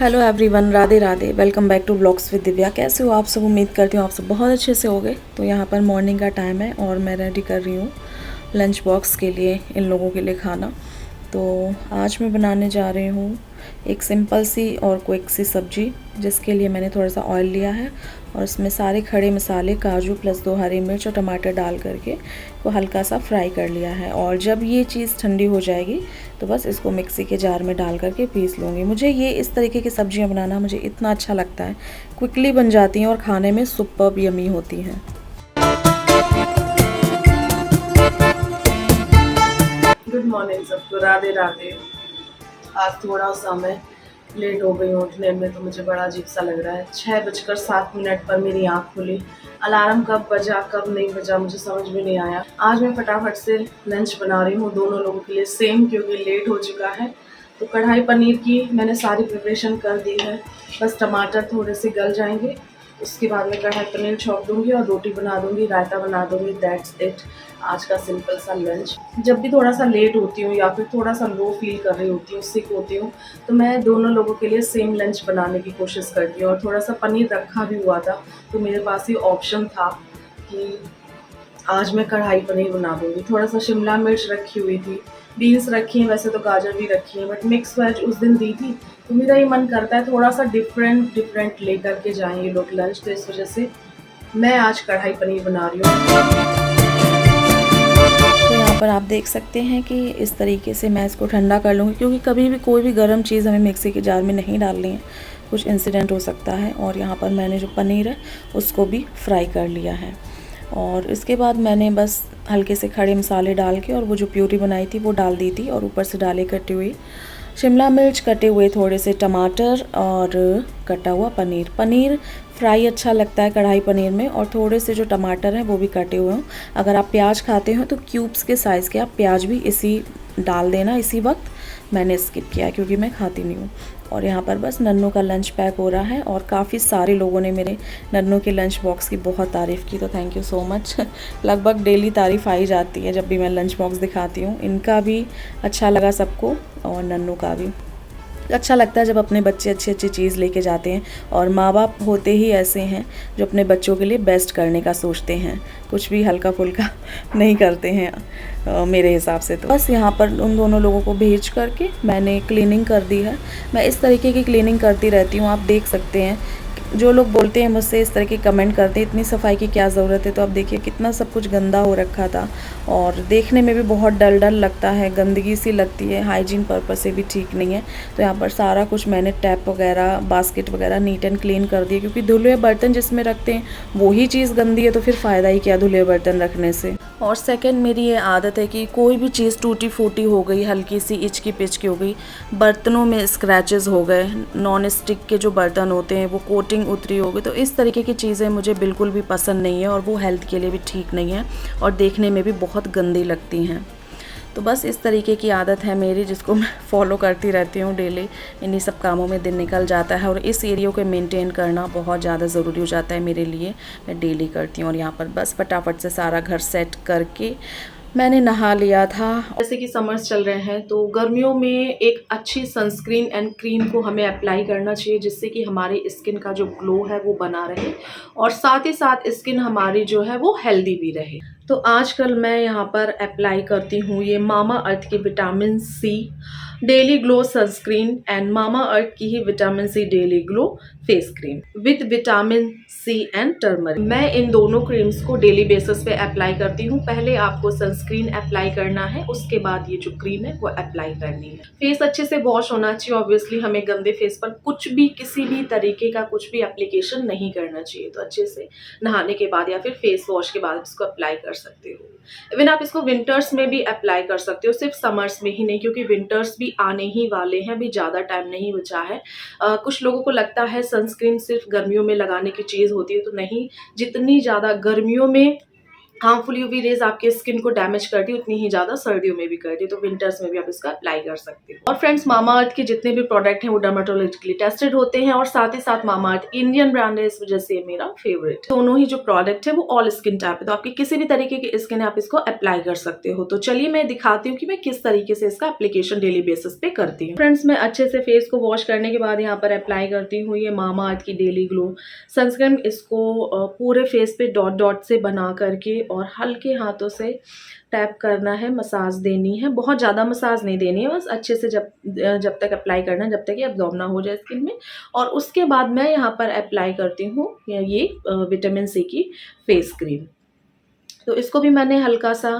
Hello everyone, Radhe Radhe. Welcome back to blogs with Divya. कैसे हो आप सब? उम्मीद करती हूँ आप सब बहुत अच्छे से होंगे। तो यहाँ पर मॉर्निंग का टाइम है और मैं रेडी कर रही हूँ लंच बॉक्स के लिए, इन लोगों के लिए खाना। तो आज मैं बनाने जा रही हूँ एक सिंपल सी और क्विक सी सब्जी, जिसके लिए मैंने थोड़ा सा ऑयल लिया है और इसमें सारे खड़े मसाले, काजू प्लस 2 हरी मिर्च और टमाटर डाल करके वो हल्का सा फ्राई कर लिया है। और जब ये चीज़ ठंडी हो जाएगी तो बस इसको मिक्सी के जार में डाल करके पीस लूँगी। मुझे ये इस तरीके की सब्जियां बनाना मुझे इतना अच्छा लगता है, क्विकली बन जाती हैं और खाने में सुपर्ब यमी होती हैं। गुड मॉर्निंग सबको, राधे राधे। आज थोड़ा सा मैं लेट हो गई हूँ उठने में, तो मुझे बड़ा अजीब सा लग रहा है। 6:07 पर मेरी आँख खुली। अलार्म कब बजा कब नहीं बजा मुझे समझ में नहीं आया। आज मैं फटाफट से लंच बना रही हूँ दोनों लोगों के लिए सेम, क्योंकि लेट हो चुका है। तो कढ़ाई पनीर की मैंने सारी प्रिपरेशन कर दी है, बस टमाटर थोड़े से गल जाएंगे, उसके बाद में कढ़ाई पनीर छोंक दूंगी और रोटी बना दूंगी, रायता बना दूंगी। दैट्स इट, आज का सिंपल सा लंच। जब भी थोड़ा सा लेट होती हूँ या फिर थोड़ा सा लो फील कर रही होती हूँ, सिक होती हूँ, तो मैं दोनों लोगों के लिए सेम लंच बनाने की कोशिश करती हूँ। और थोड़ा सा पनीर रखा भी हुआ था, तो मेरे पास ये ऑप्शन था कि आज मैं कढ़ाई पनीर बना दूंगी। थोड़ा सा शिमला मिर्च रखी हुई थी, बीन्स रखी हैं, वैसे तो गाजर भी रखी है, बट मिक्स वेज उस दिन दी थी, तो मेरा ये मन करता है थोड़ा सा डिफरेंट डिफरेंट लेकर के जाएं ये लोग लंच। तो इस वजह से मैं आज कढ़ाई पनीर बना रही हूँ। तो यहाँ पर आप देख सकते हैं कि इस तरीके से मैं इसको ठंडा कर लूँगी, क्योंकि कभी भी कोई भी गर्म चीज़ हमें मिक्सी के जार में नहीं डालनी है, कुछ इंसिडेंट हो सकता है। और यहाँ पर मैंने जो पनीर है उसको भी फ्राई कर लिया है। और इसके बाद मैंने बस हल्के से खड़े मसाले डाल के और वो जो प्यूरी बनाई थी वो डाल दी थी, और ऊपर से डाले कटी हुई शिमला मिर्च, कटे हुए थोड़े से टमाटर और कटा हुआ पनीर। पनीर फ्राई अच्छा लगता है कढ़ाई पनीर में, और थोड़े से जो टमाटर हैं वो भी कटे हुए हों। अगर आप प्याज खाते हो तो क्यूब्स के साइज़ के आप प्याज भी इसी डाल देना इसी वक्त। मैंने स्किप किया क्योंकि मैं खाती नहीं हूँ। और यहाँ पर बस नन्नू का लंच पैक हो रहा है, और काफ़ी सारे लोगों ने मेरे नन्नू के लंच बॉक्स की बहुत तारीफ़ की, तो थैंक यू सो मच। लगभग डेली तारीफ़ आई जाती है जब भी मैं लंच बॉक्स दिखाती हूँ। इनका भी अच्छा लगा सबको, और नन्नू का भी अच्छा लगता है जब अपने बच्चे अच्छी अच्छी चीज़ लेके जाते हैं। और माँ बाप होते ही ऐसे हैं जो अपने बच्चों के लिए बेस्ट करने का सोचते हैं, कुछ भी हल्का फुल्का नहीं करते हैं मेरे हिसाब से। तो बस यहाँ पर उन दोनों लोगों को भेज करके मैंने क्लीनिंग कर दी है। मैं इस तरीके की क्लीनिंग करती रहती हूँ, आप देख सकते हैं। जो लोग बोलते हैं मुझसे, इस तरह के कमेंट करते हैं, इतनी सफाई की क्या ज़रूरत है। तो अब देखिए कितना सब कुछ गंदा हो रखा था, और देखने में भी बहुत डल डल लगता है, गंदगी सी लगती है, हाइजीन पर्पस से भी ठीक नहीं है। तो यहाँ पर सारा कुछ मैंने टैप वगैरह, बास्केट वगैरह नीट एंड क्लीन कर दिए, क्योंकि धुले हुए बर्तन जिसमें रखते हैं वही चीज़ गंदी है, तो फिर फ़ायदा ही क्या धुले हुए बर्तन रखने से। और सेकंड, मेरी ये आदत है कि कोई भी चीज़ टूटी फूटी हो गई, हल्की सी इचकी पिचकी हो गई, बर्तनों में स्क्रैचेस हो गए, नॉन स्टिक के जो बर्तन होते हैं वो कोटिंग उतरी हो गई, तो इस तरीके की चीज़ें मुझे बिल्कुल भी पसंद नहीं है, और वो हेल्थ के लिए भी ठीक नहीं है, और देखने में भी बहुत गंदी लगती हैं। तो बस इस तरीके की आदत है मेरी, जिसको मैं फॉलो करती रहती हूँ डेली। इन्हीं सब कामों में दिन निकल जाता है, और इस एरिया को मेंटेन करना बहुत ज़्यादा ज़रूरी हो जाता है मेरे लिए। मैं डेली करती हूँ। और यहाँ पर बस फटाफट से सारा घर सेट करके मैंने नहा लिया था। जैसे कि समर्स चल रहे हैं, तो गर्मियों में एक अच्छी सनस्क्रीन एंड क्रीम को हमें अप्लाई करना चाहिए, जिससे कि हमारी स्किन का जो ग्लो है वो बना रहे, और साथ ही साथ स्किन हमारी जो है वो हेल्दी भी रहे। तो आजकल मैं यहाँ पर अप्लाई करती हूँ ये मामा अर्थ की vitamin C daily glow sunscreen, and Mamaearth की ही vitamin C daily glow face cream with vitamin C and turmeric. मैं इन दोनों क्रीम्स को डेली बेसिस पे अप्लाई करती हूँ। पहले आपको सनस्क्रीन अप्लाई करना है, उसके बाद ये जो क्रीम है वो अप्लाई करनी है। फेस अच्छे से वॉश होना चाहिए। ऑब्वियसली हमें गंदे फेस पर कुछ भी, किसी भी तरीके का कुछ भी एप्लीकेशन नहीं करना चाहिए। तो अच्छे से नहाने के बाद या फिर फेस वॉश के बाद इसको अप्लाई कर सकते हो। इवन आप इसको विंटर्स में भी अप्लाई कर सकते हो, सिर्फ समर्स में ही नहीं, क्योंकि विंटर्स भी आने ही वाले हैं, अभी ज़्यादा टाइम नहीं बचा है। कुछ लोगों को लगता है सनस्क्रीन सिर्फ गर्मियों में लगाने की चीज़ होती है, तो नहीं। जितनी ज़्यादा गर्मियों में हार्मफुल यूवी रेज आपके स्किन को डैमेज करती है, उतनी ही ज़्यादा सर्दियों में भी करती है, तो विंटर्स में भी आप इसका अप्लाई कर सकते हो। और फ्रेंड्स, मामा अर्थ के जितने भी प्रोडक्ट हैं वो डर्मेटोलॉजिकली टेस्टेड होते हैं, और साथ ही साथ मामा अर्थ इंडियन ब्रांड है, इस वजह से ये मेरा फेवरेट है। दोनों ही जो प्रोडक्ट है वो ऑल स्किन टाइप है, तो आपकी किसी भी तरीके की स्किन है आप इसको अप्लाई कर सकते हो। तो चलिए मैं दिखाती हूँ कि मैं किस तरीके से इसका एप्लीकेशन डेली बेसिस पे करती हूँ। फ्रेंड्स, मैं अच्छे से फेस को वॉश करने के बाद यहाँ पर अप्लाई करती हूँ ये मामा अर्थ की डेली ग्लो सनस्क्रीन। इसको पूरे फेस पे डॉट डॉट से बना करके और हल्के हाथों से टैप करना है, मसाज देनी है, बहुत ज़्यादा मसाज नहीं देनी है, बस अच्छे से जब तक अप्लाई करना है, जब तक ये अब्जॉर्ब ना हो जाए स्किन में। और उसके बाद मैं यहाँ पर अप्लाई करती हूँ ये विटामिन सी की फेस क्रीम। तो इसको भी मैंने हल्का सा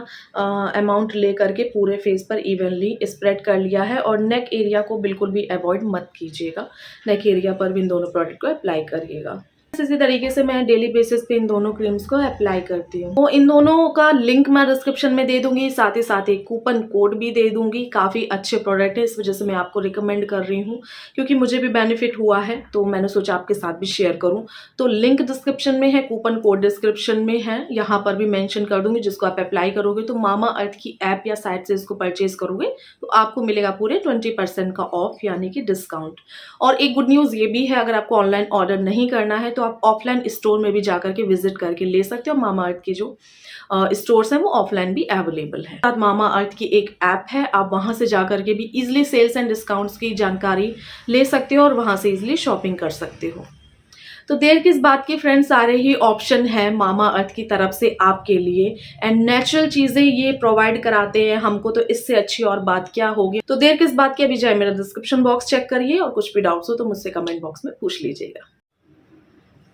अमाउंट ले करके पूरे फेस पर इवनली स्प्रेड कर लिया है, और नेक एरिया को बिल्कुल भी अवॉइड मत कीजिएगा, नेक एरिया पर भी इन दोनों प्रोडक्ट को अप्लाई करिएगा। इसी तरीके से मैं डेली बेसिस पे इन दोनों क्रीम्स को अप्लाई करती हूँ। तो इन दोनों का लिंक मैं डिस्क्रिप्शन में दे दूंगी, साथ ही साथ एक कूपन कोड भी दे दूंगी। काफ़ी अच्छे प्रोडक्ट है, इस वजह से मैं आपको रिकमेंड कर रही हूँ, क्योंकि मुझे भी बेनिफिट हुआ है, तो मैंने सोचा आपके साथ भी शेयर करूँ। तो लिंक डिस्क्रिप्शन में है, कूपन कोड डिस्क्रिप्शन में है, यहाँ पर भी मेंशन कर दूंगी, जिसको आप अप्लाई करोगे तो मामा अर्थ की ऐप या साइट से इसको परचेज करोगे तो आपको मिलेगा पूरे 20% का ऑफ, यानी कि डिस्काउंट। और एक गुड न्यूज़ ये भी है, अगर आपको ऑनलाइन ऑर्डर नहीं करना है तो आप ऑफलाइन स्टोर में भी जा करके विजिट करके ले सकते हो। मामा अर्थ की जो स्टोर्स हैं वो ऑफलाइन भी अवेलेबल है। साथ मामा अर्थ की एक ऐप है, आप वहां से जा करके भी इजिली सेल्स एंड डिस्काउंट्स की जानकारी ले सकते हो और वहां से इजिली शॉपिंग कर सकते हो। तो देर किस बात की फ्रेंड्स, सारे ही ऑप्शन है मामा अर्थ की तरफ से आपके लिए, एंड नेचुरल चीजें ये प्रोवाइड कराते हैं हमको, तो इससे अच्छी और बात क्या होगी। तो देर किस बात की, अभी जाए मेरा डिस्क्रिप्शन बॉक्स चेक करिए, और कुछ भी डाउट्स हो तो मुझसे कमेंट बॉक्स में पूछ लीजिएगा।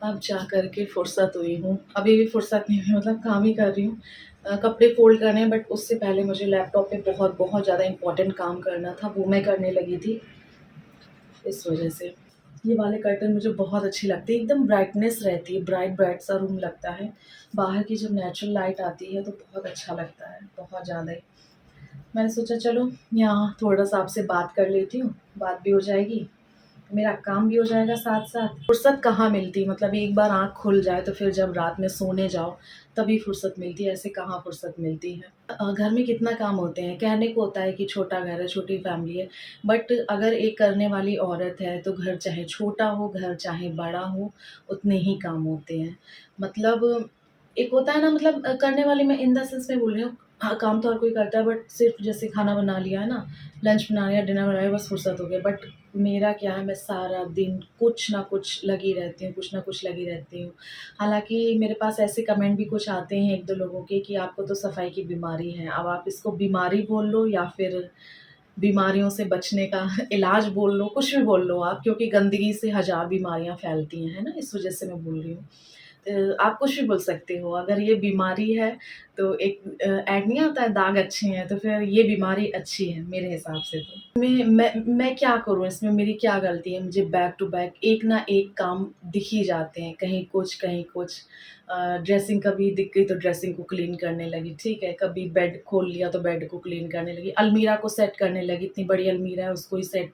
अब जा करके फुर्सत हुई हूँ, अभी भी फुर्सत नहीं हुई, मतलब काम ही कर रही हूँ। कपड़े फोल्ड करने हैं, बट उससे पहले मुझे लैपटॉप पे बहुत बहुत ज़्यादा इंपॉर्टेंट काम करना था, वो मैं करने लगी थी। इस वजह से ये वाले कर्टन मुझे बहुत अच्छी लगती है, एकदम ब्राइटनेस रहती है, ब्राइट ब्राइट सा रूम लगता है। बाहर की जब नेचुरल लाइट आती है तो बहुत अच्छा लगता है, बहुत ज़्यादा ही। मैंने सोचा चलो यहाँ थोड़ा सा आपसे बात कर लेती हूँ, बात भी हो जाएगी, मेरा काम भी हो जाएगा साथ साथ। फुर्सत कहाँ मिलती, मतलब एक बार आँख खुल जाए तो फिर जब रात में सोने जाओ तभी फुर्सत मिलती है, ऐसे कहाँ फुर्सत मिलती है। घर में कितना काम होते हैं, कहने को होता है कि छोटा घर है, छोटी फैमिली है, बट अगर एक करने वाली औरत है तो घर चाहे छोटा हो, घर चाहे बड़ा हो, उतने ही काम होते हैं। मतलब एक होता है ना, मतलब करने वाली, मैं इन द सेंस में बोल रही हूँ, हाँ, काम तो हर कोई करता है, बट सिर्फ जैसे खाना बना लिया है ना, लंच बना लिया, डिनर बना लिया, बस फुर्सत हो गया। बट मेरा क्या है, मैं सारा दिन कुछ ना कुछ लगी रहती हूँ, कुछ ना कुछ लगी रहती हूँ। हालाँकि मेरे पास ऐसे कमेंट भी कुछ आते हैं 1-2 लोगों के कि आपको तो सफाई की बीमारी है। अब आप इसको बीमारी बोल लो या फिर बीमारियों से बचने का इलाज बोल लो, कुछ भी बोल लो आप, क्योंकि गंदगी से हज़ार बीमारियाँ फैलती हैं, है ना? इस वज़ह से मैं बोल रही हूँ। आप कुछ भी बोल सकते हो, अगर ये बीमारी है तो एक ऐड नहीं आता है, दाग अच्छे हैं, तो फिर ये बीमारी अच्छी है मेरे हिसाब से तो। मैं क्या करूँ इसमें, मेरी क्या गलती है? मुझे बैक टू बैक एक ना एक काम दिख ही जाते हैं, कहीं कुछ, कहीं कुछ। ड्रेसिंग कभी दिख गई तो ड्रेसिंग को क्लीन करने लगी, ठीक है, कभी बेड खोल लिया तो बेड को क्लीन करने लगी, अलमीरा को सेट करने लगी, इतनी बड़ी अलमीरा है उसको ही सेट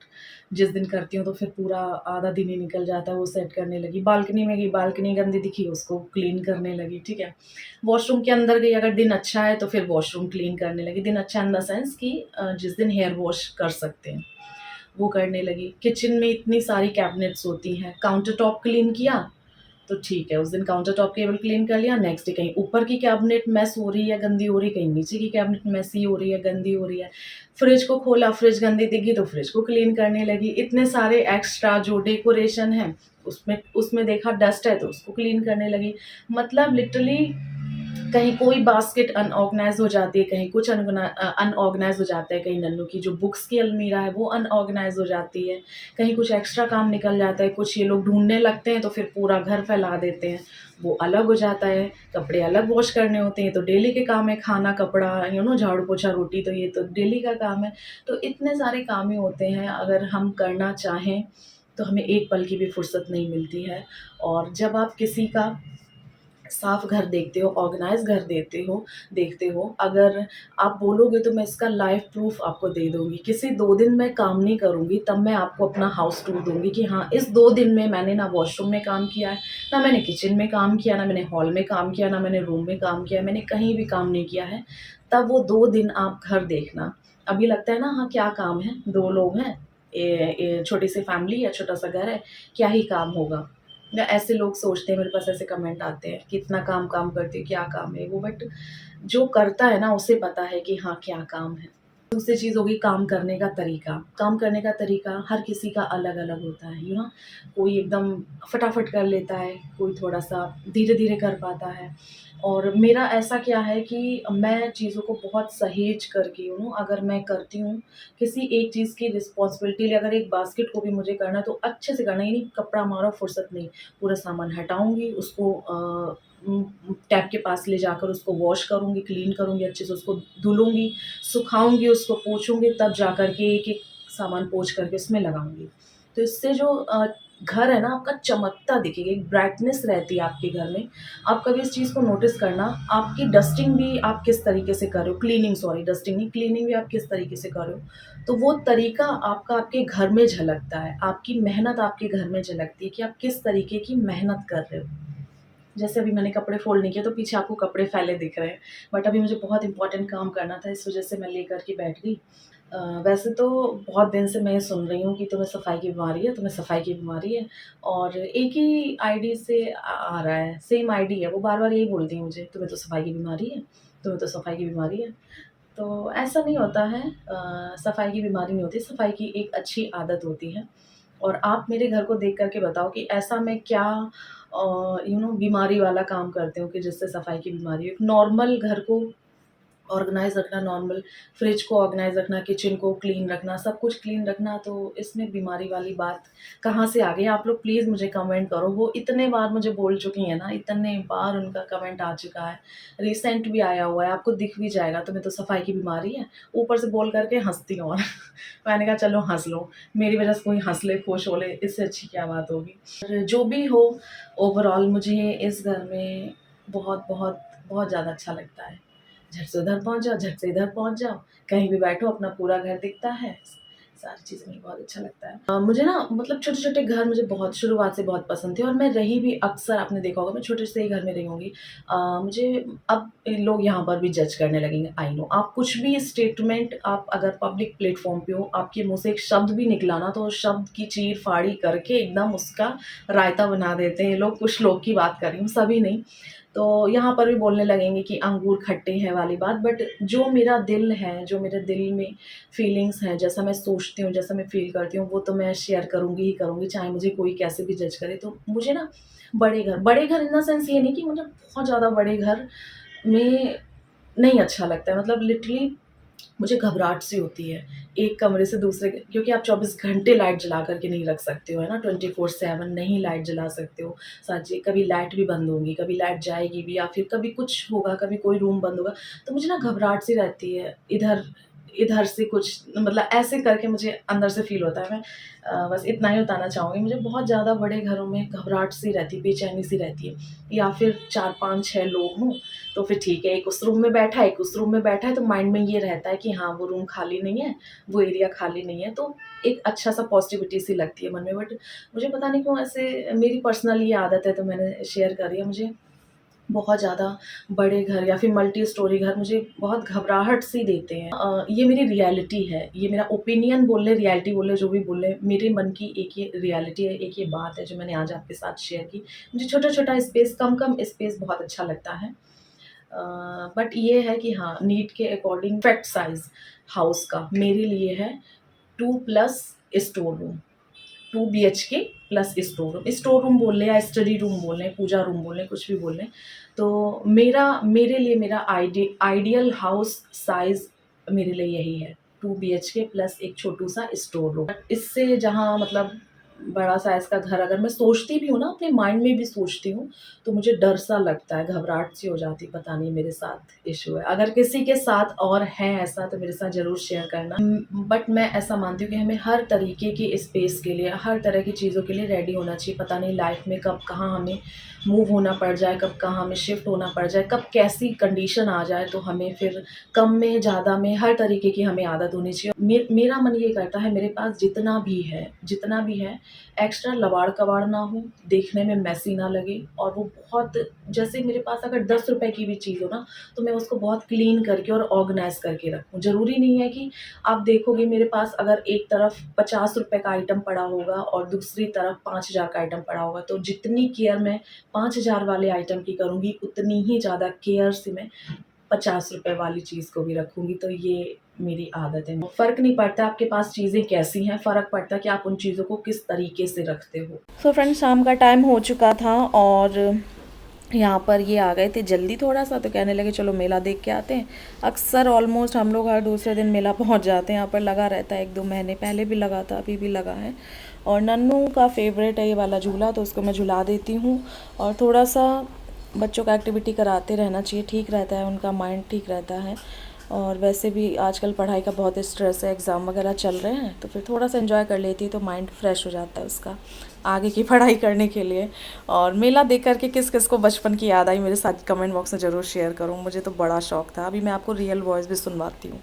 जिस दिन करती हूँ तो फिर पूरा आधा दिन ही निकल जाता है वो सेट करने लगी। बालकनी में गई, बालकनी गंदी दिखी, उसको क्लीन करने लगी, ठीक है। वॉशरूम के अंदर गई, अगर दिन अच्छा है तो फिर वॉशरूम क्लीन करने लगी। दिन अच्छा इन द सेंस कि जिस दिन हेयर वॉश कर सकते हैं वो करने लगी। किचन में इतनी सारी कैबिनेट्स होती हैं, काउंटर टॉप क्लीन किया तो ठीक है, उस दिन काउंटर टॉप केबल क्लीन कर लिया, नेक्स्ट डे कहीं ऊपर की कैबिनेट मेस हो रही है, गंदी हो रही है, कहीं नीचे की कैबिनेट मेसी हो रही है, गंदी हो रही है। फ्रिज को खोला, फ्रिज गंदी दिखी तो फ्रिज को क्लीन करने लगी। इतने सारे एक्स्ट्रा जो डेकोरेशन है उसमें उसमें देखा डस्ट है तो उसको क्लीन करने लगी। मतलब लिटरली कहीं कोई बास्केट अनऑर्गेनाइज हो जाती है, कहीं कुछ अनऑर्गेनाइज हो जाता है, कहीं नन्नू की जो बुक्स की अलमीरा है वो अनऑर्गेनाइज हो जाती है, कहीं कुछ एक्स्ट्रा काम निकल जाता है, कुछ ये लोग ढूंढने लगते हैं तो फिर पूरा घर फैला देते हैं, वो अलग हो जाता है। कपड़े अलग वॉश करने होते हैं तो डेली के काम है, खाना कपड़ा झाड़ू पोछा रोटी तो ये तो डेली का काम है। तो इतने सारे काम ही होते हैं, अगर हम करना चाहें तो हमें एक पल की भी फुर्सत नहीं मिलती है। और जब आप किसी का साफ घर देखते हो, ऑर्गेनाइज़ घर देखते हो, अगर आप बोलोगे तो मैं इसका लाइव प्रूफ़ आपको दे दूँगी। किसी 2 दिन मैं काम नहीं करूँगी, तब मैं आपको अपना हाउस टूर दूँगी कि हाँ, इस 2 दिन में मैंने ना वॉशरूम में काम किया है, ना मैंने किचन में काम किया, ना मैंने हॉल में काम किया, ना मैंने रूम में काम किया, मैंने कहीं भी काम नहीं किया है। तब वो 2 दिन आप घर देखना। अभी लगता है ना हाँ, क्या काम है, 2 लोग हैं, छोटी-सी फैमिली है, छोटा-सा घर है, क्या ही काम होगा। या ऐसे लोग सोचते हैं, मेरे पास ऐसे कमेंट आते हैं कि इतना काम करती हो, क्या काम है वो, बट जो करता है ना उसे पता है कि हाँ क्या काम है। दूसरी चीज़ होगी काम करने का तरीका। काम करने का तरीका हर किसी का अलग-अलग होता है, यू नो। कोई एकदम फटाफट कर लेता है, कोई थोड़ा-सा धीरे-धीरे कर पाता है। और मेरा ऐसा क्या है कि मैं चीज़ों को बहुत सहेज करके यू नो अगर मैं करती हूँ, किसी एक चीज़ की रिस्पॉन्सिबिलिटी अगर एक बास्केट को भी मुझे करना है तो अच्छे से करना है, ये नहीं कपड़ा मारो फुर्सत नहीं। पूरा सामान हटाऊँगी, उसको टैप के पास ले जाकर उसको वॉश करूँगी, क्लीन करूँगी, अच्छे से उसको धुलूँगी, सुखाऊँगी, उसको पोंछूँगी, तब जाकर के एक-एक सामान पोंछ करके उसमें लगाऊँगी। तो इससे जो घर है ना आपका चमकता दिखेगा, एक ब्राइटनेस रहती है आपके घर में। आप कभी इस चीज़ को नोटिस करना, आपकी डस्टिंग भी आप किस तरीके से कर रहे हो, क्लीनिंग सॉरी डस्टिंग नहीं, क्लीनिंग भी आप किस तरीके से कर रहे हो, तो वो तरीका आपका आपके घर में झलकता है, आपकी मेहनत आपके घर में झलकती है कि आप किस तरीके की मेहनत कर रहे हो। जैसे अभी मैंने कपड़े फ़ोल्ड नहीं किए तो पीछे आपको कपड़े फैले दिख रहे हैं, बट अभी मुझे बहुत इम्पोर्टेंट काम करना था, इस वज़ह से मैं लेकर के बैठ गई। वैसे तो बहुत दिन से मैं ये सुन रही हूँ कि तुम्हें सफाई की बीमारी है, तुम्हें सफाई की बीमारी है, और एक ही आईडी से आ रहा है, सेम आईडी है, वो बार-बार यही बोलती है मुझे, तुम्हें तो सफाई की बीमारी है, तुम्हें तो सफाई की बीमारी है। तो ऐसा नहीं होता है, सफाई की बीमारी नहीं होती, सफाई की एक अच्छी आदत होती है। और आप मेरे घर को देख कर के बताओ कि ऐसा मैं क्या यू नो बीमारी वाला काम करती हूँ कि जिससे सफाई की बीमारी हो। एक नॉर्मल घर को ऑर्गेनाइज़ रखना, नॉर्मल फ्रिज को ऑर्गेनाइज़ रखना, किचन को क्लीन रखना, सब कुछ क्लीन रखना, तो इसमें बीमारी वाली बात कहाँ से आ गई? आप लोग प्लीज़ मुझे कमेंट करो। वो इतने बार मुझे बोल चुकी हैं ना, इतने बार उनका कमेंट आ चुका है, रिसेंट भी आया हुआ है, आपको दिख भी जाएगा, तुम्हें तो सफाई की बीमारी है, ऊपर से बोल कर के हँसती और मैंने कहा चलो हँस लो, मेरी वज़ह से कोई हँस ले, खुश हो ले, इससे अच्छी क्या बात होगी। और जो भी हो, ओवरऑल मुझे इस घर में बहुत बहुत ज़्यादा अच्छा लगता है। झट से उधर पहुँच जाओ, झट से इधर पहुँच जाओ, कहीं भी बैठो अपना पूरा घर दिखता है। सारी चीज़ें मुझे बहुत अच्छा लगता है। मुझे ना मतलब छोटे-छोटे घर मुझे बहुत शुरुआत से बहुत पसंद थे, और मैं रही भी अक्सर, आपने देखा होगा मैं छोटे से ही घर में रही होंगी। मुझे अब लोग यहाँ पर भी जज करने लगेंगे, आई नो। आप कुछ भी स्टेटमेंट आप अगर पब्लिक प्लेटफ़ॉर्म पे हो, आपके मुँह से एक शब्द भी निकला ना, तो उस शब्द की चीर-फाड़ी करके एकदम उसका रायता बना देते हैं लोग। कुछ लोग की बात कर रही हूँ, सभी नहीं। तो यहाँ पर भी बोलने लगेंगे कि अंगूर खट्टे हैं वाली बात, बट जो मेरा दिल है, जो मेरे दिल में फीलिंग्स हैं, जैसा मैं सोचती हूँ, जैसा मैं फ़ील करती हूँ, वो तो मैं शेयर करूँगी ही करूँगी, चाहे मुझे कोई कैसे भी जज करे। तो मुझे ना बड़े घर इन द सेंस ये नहीं कि मुझे बहुत ज़्यादा बड़े घर में नहीं अच्छा लगता है, मतलब लिटरली मुझे घबराहट सी होती है, एक कमरे से दूसरे, क्योंकि आप 24 घंटे लाइट जला कर के नहीं रख सकते हो, है ना? 24/7 नहीं लाइट जला सकते हो। साथ ही कभी लाइट भी बंद होगी, कभी लाइट जाएगी भी, या फिर कभी कुछ होगा, कभी कोई रूम बंद होगा, तो मुझे ना घबराहट सी रहती है। इधर इधर से कुछ मतलब ऐसे करके मुझे अंदर से फ़ील होता है। मैं बस इतना ही बताना चाहूँगी, मुझे बहुत ज़्यादा बड़े घरों में घबराहट सी रहती है, बेचैनी सी रहती है। या फिर 4, 5, 6 लोग हों, तो फिर ठीक है, एक उस रूम में बैठा है, एक उस रूम में बैठा है, तो माइंड में ये रहता है कि हाँ, वो रूम खाली नहीं है, वो एरिया खाली नहीं है, तो एक अच्छा-सा पॉज़िटिविटी सी लगती है मन में। बट मुझे पता नहीं क्यों ऐसे, मेरी पर्सनल ये आदत है, तो मैंने शेयर करी है। मुझे बहुत ज़्यादा बड़े घर या फिर मल्टी स्टोरी घर मुझे बहुत घबराहट सी देते हैं। ये मेरी रियलिटी है, ये मेरा ओपिनियन बोल लें, रियलिटी बोल लें, जो भी बोल लें, मेरे मन की एक ये रियलिटी है, एक ये बात है जो मैंने आज आपके साथ शेयर की। मुझे छोटा-छोटा स्पेस, कम-कम स्पेस बहुत अच्छा लगता है। बट ये है कि हाँ, नीड के अकॉर्डिंग परफेक्ट साइज़ हाउस का मेरे लिए है 2 plus store room. 2 BHK plus store room बोल लें या स्टडी रूम बोल लें, पूजा रूम बोल लें, कुछ भी बोल लें। तो मेरे लिए मेरा आइडियल हाउस साइज़ मेरे लिए यही है, 2 बीएचके प्लस एक छोटू-सा स्टोर रूम। इससे जहाँ मतलब बड़ा साइज़ का घर अगर मैं सोचती भी हूँ ना, अपने माइंड में भी सोचती हूँ, तो मुझे डर-सा लगता है, घबराहट सी हो जाती है, पता नहीं मेरे साथ इश्यू है। अगर किसी के साथ और है ऐसा तो मेरे साथ ज़रूर शेयर करना। बट मैं ऐसा मानती हूँ कि हमें हर तरीके की स्पेस के लिए, हर तरह की चीज़ों के लिए रेडी होना चाहिए। पता नहीं लाइफ़ में कब कहाँ हमें मूव होना पड़ जाए, कब कहाँ हमें शिफ्ट होना पड़ जाए, कब कैसी कंडीशन आ जाए, तो हमें फिर कम में ज़्यादा में हर तरीके की हमें आदत होनी चाहिए। मेरा मन ये करता है मेरे पास जितना भी है एक्स्ट्रा लबाड़ कबाड़ ना हो, देखने में मैसी ना लगे, और वो बहुत, जैसे मेरे पास अगर 10 रुपए की भी चीज़ हो ना, तो मैं उसको बहुत क्लीन करके और ऑर्गेनाइज करके रखूँ। ज़रूरी नहीं है कि आप देखोगे मेरे पास अगर एक तरफ 50 रुपए का आइटम पड़ा होगा और दूसरी तरफ 5,000 का आइटम पड़ा होगा, तो जितनी केयर मैं 5,000 वाले आइटम की करूँगी, उतनी ही ज़्यादा केयर से मैं 50 रुपए वाली चीज़ को भी रखूँगी। तो ये मेरी आदत है। फ़र्क नहीं पड़ता आपके पास चीज़ें कैसी हैं, फ़र्क पड़ता है कि आप उन चीज़ों को किस तरीके से रखते हो। सो फ्रेंड्स, शाम का टाइम हो चुका था और यहाँ पर ये आ गए थे जल्दी थोड़ा सा, तो कहने लगे चलो मेला देख के आते हैं। अक्सर ऑलमोस्ट हम लोग हर दूसरे दिन मेला पहुँच जाते हैं। यहाँ पर लगा रहता है, 1-2 महीने पहले भी लगा था, अभी भी लगा है। और नन्नू का फेवरेट है ये वाला झूला, तो उसको मैं झुला देती हूँ। और थोड़ा सा बच्चों का एक्टिविटी कराते रहना चाहिए, ठीक रहता है, उनका माइंड ठीक रहता है। और वैसे भी आजकल पढ़ाई का बहुत स्ट्रेस है, एग्ज़ाम वगैरह चल रहे हैं, तो फिर थोड़ा सा एंजॉय कर लेती है तो माइंड फ्रेश हो जाता है उसका आगे की पढ़ाई करने के लिए। और मेला देख करके किस किस को बचपन की याद आई मेरे साथ कमेंट बॉक्स में ज़रूर शेयर करूँ। मुझे तो बड़ा शौक था। अभी मैं आपको रियल वॉइस भी सुनवाती हूँ।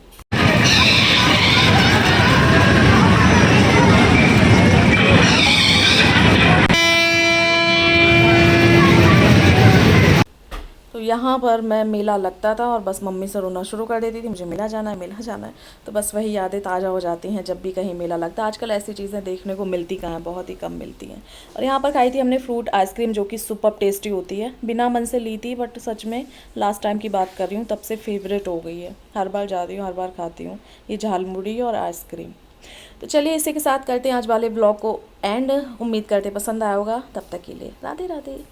तो यहाँ पर मैं मेला लगता था और बस मम्मी से रोना शुरू कर देती थी, मुझे मेला जाना है, मेला जाना है। तो बस वही यादें ताज़ा हो जाती हैं जब भी कहीं मेला लगता है। आजकल ऐसी चीज़ें देखने को मिलती कहाँ हैं, बहुत ही कम मिलती हैं। और यहाँ पर खाई थी हमने फ्रूट आइसक्रीम, जो कि सुपर टेस्टी होती है। बिना मन से ली थी, बट सच में लास्ट टाइम की बात कर रही हूँ, तब से फेवरेट हो गई है। हर बार जाती हूँ, हर बार खाती हूँ ये झालमुड़ी और आइसक्रीम। तो चलिए इसी के साथ करते हैं आज वाले ब्लॉग को एंड। उम्मीद करते पसंद आया होगा। तब तक के लिए राधे राधे।